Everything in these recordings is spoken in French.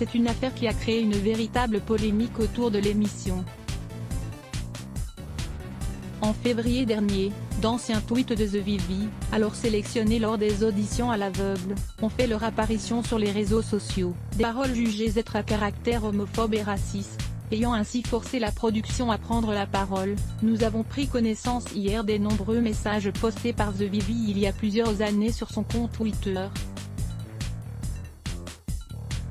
C'est une affaire qui a créé une véritable polémique autour de l'émission. En février dernier, d'anciens tweets de The Vivi, alors sélectionnés lors des auditions à l'aveugle, ont fait leur apparition sur les réseaux sociaux. Des paroles jugées être à caractère homophobe et raciste, ayant ainsi forcé la production à prendre la parole. Nous avons pris connaissance hier des nombreux messages postés par The Vivi il y a plusieurs années sur son compte Twitter.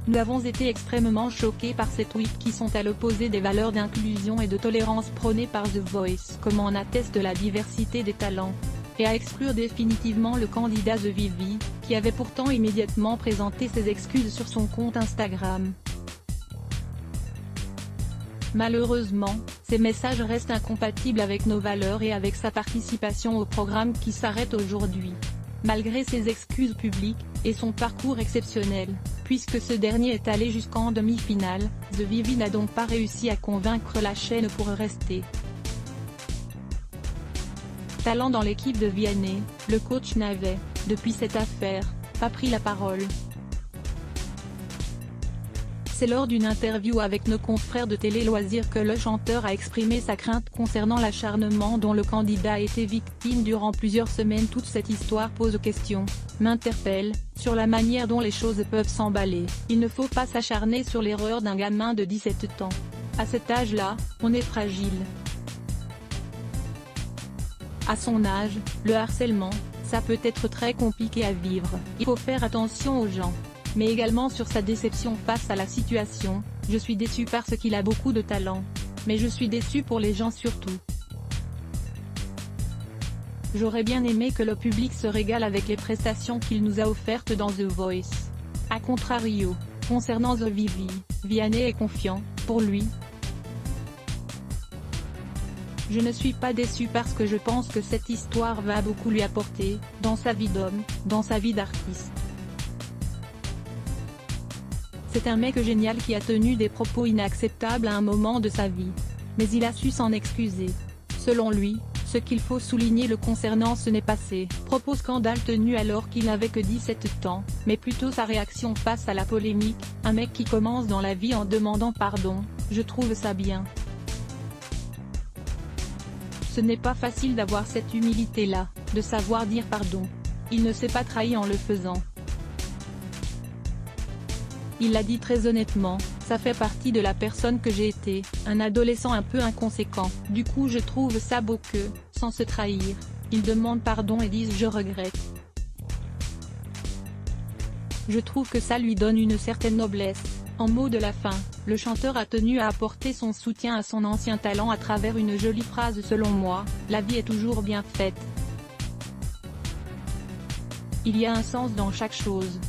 Nous avons été extrêmement choqués par ces tweets qui sont à l'opposé des valeurs d'inclusion et de tolérance prônées par The Voice, comme en atteste la diversité des talents, et à exclure définitivement le candidat The Vivi, qui avait pourtant immédiatement présenté ses excuses sur son compte Instagram. Malheureusement, ces messages restent incompatibles avec nos valeurs et avec sa participation au programme qui s'arrête aujourd'hui. Malgré ses excuses publiques, et son parcours exceptionnel, puisque ce dernier est allé jusqu'en demi-finale, The Vivi n'a donc pas réussi à convaincre la chaîne pour rester. Talent dans l'équipe de Vianney, le coach n'avait, depuis cette affaire, pas pris la parole. C'est lors d'une interview avec nos confrères de Télé Loisirs que le chanteur a exprimé sa crainte concernant l'acharnement dont le candidat a été victime durant plusieurs semaines. Toute cette histoire pose question, m'interpelle, sur la manière dont les choses peuvent s'emballer. Il ne faut pas s'acharner sur l'erreur d'un gamin de 17 ans. À cet âge-là, on est fragile. À son âge, le harcèlement, ça peut être très compliqué à vivre. Il faut faire attention aux gens. Mais également sur sa déception face à la situation. Je suis déçu parce qu'il a beaucoup de talent. Mais je suis déçu pour les gens surtout. J'aurais bien aimé que le public se régale avec les prestations qu'il nous a offertes dans The Voice. A contrario, concernant The Vivi, Vianney est confiant, pour lui. Je ne suis pas déçu parce que je pense que cette histoire va beaucoup lui apporter, dans sa vie d'homme, dans sa vie d'artiste. C'est un mec génial qui a tenu des propos inacceptables à un moment de sa vie. Mais il a su s'en excuser. Selon lui, ce qu'il faut souligner le concernant ce n'est pas ses propos scandales tenus alors qu'il n'avait que 17 ans, mais plutôt sa réaction face à la polémique. Un mec qui commence dans la vie en demandant pardon, je trouve ça bien. Ce n'est pas facile d'avoir cette humilité-là, de savoir dire pardon. Il ne s'est pas trahi en le faisant. Il l'a dit très honnêtement, ça fait partie de la personne que j'ai été, un adolescent un peu inconséquent. Du coup je trouve ça beau que, sans se trahir, ils demandent pardon et disent je regrette. Je trouve que ça lui donne une certaine noblesse. En mot de la fin, le chanteur a tenu à apporter son soutien à son ancien talent à travers une jolie phrase selon moi, la vie est toujours bien faite. Il y a un sens dans chaque chose.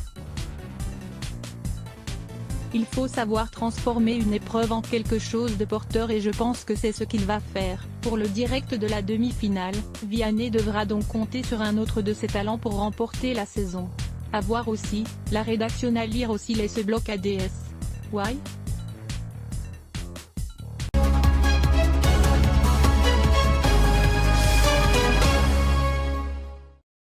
Il faut savoir transformer une épreuve en quelque chose de porteur et je pense que c'est ce qu'il va faire. Pour le direct de la demi-finale, Vianney devra donc compter sur un autre de ses talents pour remporter la saison. À voir aussi, la rédaction à lire aussi les ce bloc ADS. Why?